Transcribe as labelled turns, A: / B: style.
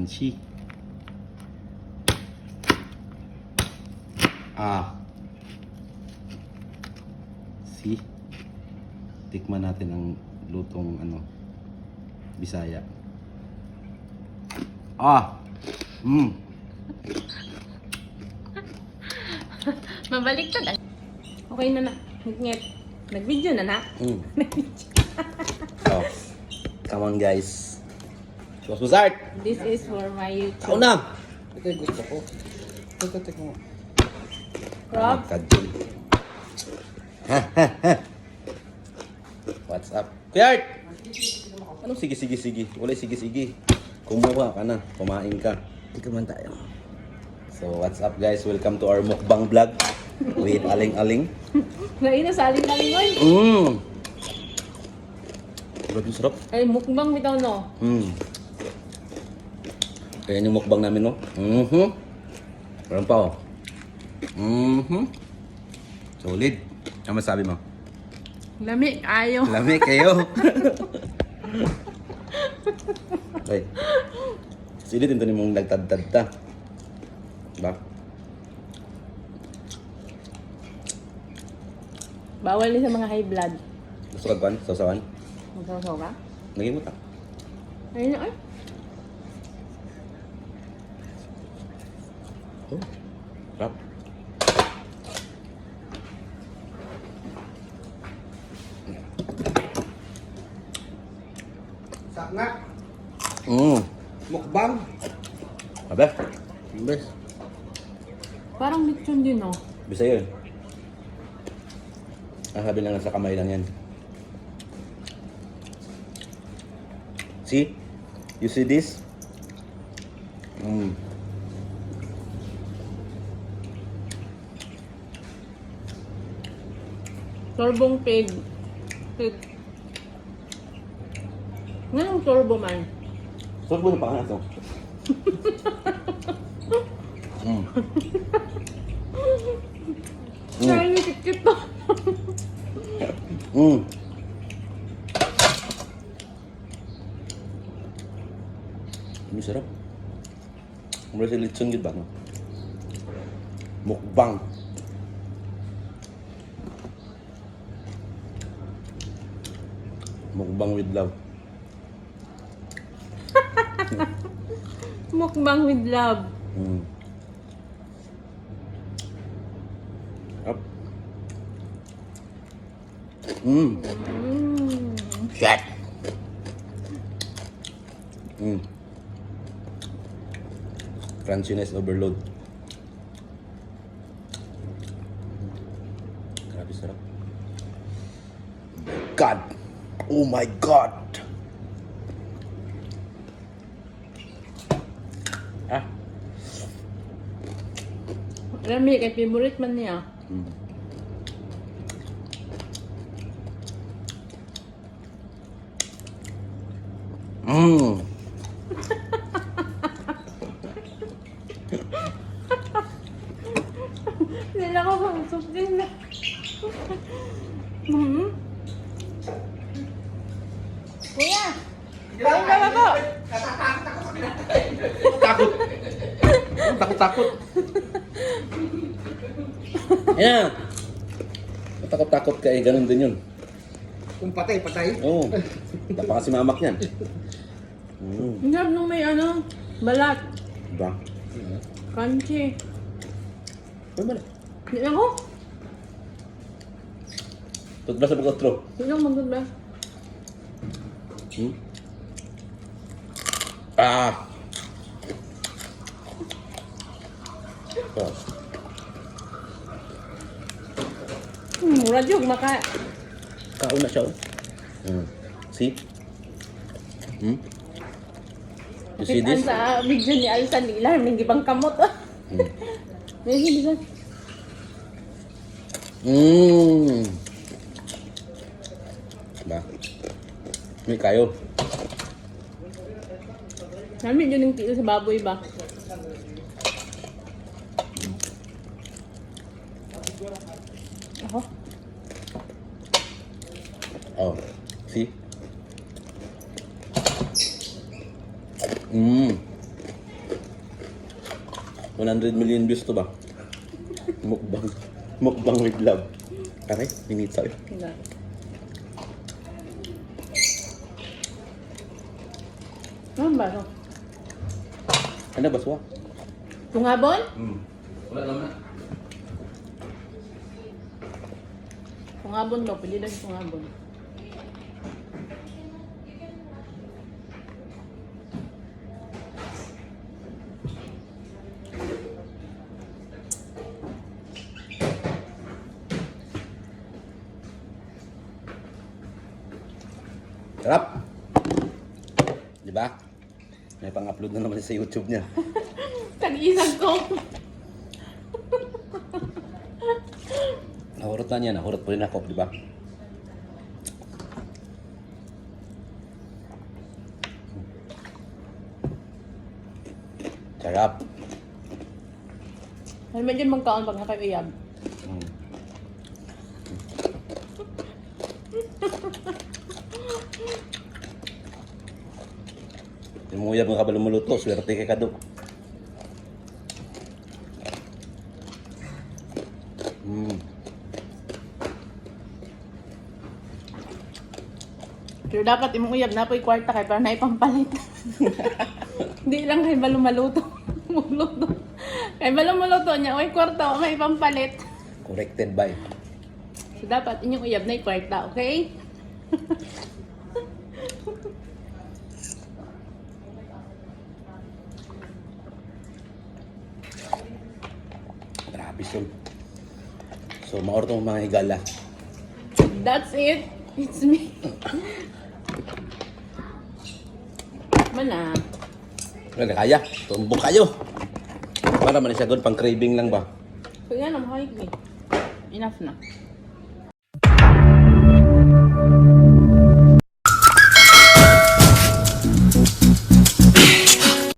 A: crunchy. See? Tikman natin ang lutong Bisaya.
B: Mabaliktad. Okay na na. Ngit. Nag-video na na.
A: Oh. Come on guys. Show art.
B: This is for my YouTube.
A: Ako na.
C: Ito yung gusto ko. Ito mo.
B: Rob,
A: What's up? Kuya Art! Anong sige? Wala sige. Kumuha ka na. Kumain ka. Ikaw tayo. So what's up guys? Welcome to our mukbang vlog with Aling-Aling.
B: ngayon na sa aling-alingon.
A: Grabe sarap.
B: Ay, mukbang bitaw no.
A: Kaya yung mukbang namin no. Meron pa oh. Solid. Ano masabi mo?
B: Lami, ayaw.
A: Lami kayo. Ay. Silid ito ni mong nagtad-tad ta. Diba?
B: Bawal din sa mga high blood.
A: Gusto ka ba? Sausawan?
B: Magsasaw ka?
A: Naging mo ta.
B: Ayun na ay.
A: Oh. Sarap.
C: Sak nga. Mukbang.
A: Abe? Bes.
B: Parang lechon din no.
A: Bisaya yun. Ang sabi lang nasa kamay lang yan. See? You see this?
B: Turbong pig. Ngayon turbo man.
A: Saan mo na pangalan ito?
B: Kaya nikit pa.
A: Ini sarap. Mula sa lechon gitu ba? No? Mukbang. Mukbang with love.
B: Mukbang with love.
A: Up. Shit. Crunchiness overload. Grabe sarap. God. Oh my God.
B: Rami, kay favorite man niya. Nila ko bang sustin na. Kuya! Kain ka ba po?
A: Takot. Takot-takot. Ayan. Takot-takot ka eh. Ganun din yun.
C: Kung patay.
A: Oo. Tapa kasi mamak yan.
B: Ang sarap nung may balat.
A: Diba?
B: Crunchy.
A: Uy, mali.
B: Hindi ako.
A: Tutbas sa pag-outro.
B: Hindi ako magdudla.
A: Ah! Oh.
B: Mura jug maka.
A: Kauna siya oh. See? You see
B: Kitaan
A: this?
B: sa video ni Alsan nila, hindi bang kamot. Hindi ba?
A: Ba? May kayo.
B: Namin yun yung tilo sa baboy ba? Ako?
A: Oh. See? 100 million views to ba? Mukbang. Mukbang with love. Aray, minita eh.
B: Hindi. Ano ba ito?
A: Ano ba suwa?
B: Tungabon?
A: Wala naman.
B: Tungabon daw. Pwede lang tungabon.
A: Sarap! Di ba? May pang-upload na naman sa YouTube niya.
B: Tag-isang ko.
A: Nahurot na niya, nahurot po rin ako, di ba? Sarap.
B: Ano ba dyan magkaon pag nakakayab?
A: Mm. Yung nguyab ng kabalo muluto, swerte kay Kadok.
B: Pero dapat imong uyab na po'y kwarta kay para naipampalit. Hindi lang kay balong maluto. Magluto. Kay balong maluto niya, oy kwarta, may pampalit.
A: Corrected by.
B: So dapat inyong uyab na kwarta, okay?
A: Grabe sol. So, maor tong mga higala.
B: That's it. It's me. Mana?
A: Wala kaya. Tumbok kayo. Para man siya doon, pang craving lang ba?
B: Kaya na, mahayag eh. Enough na.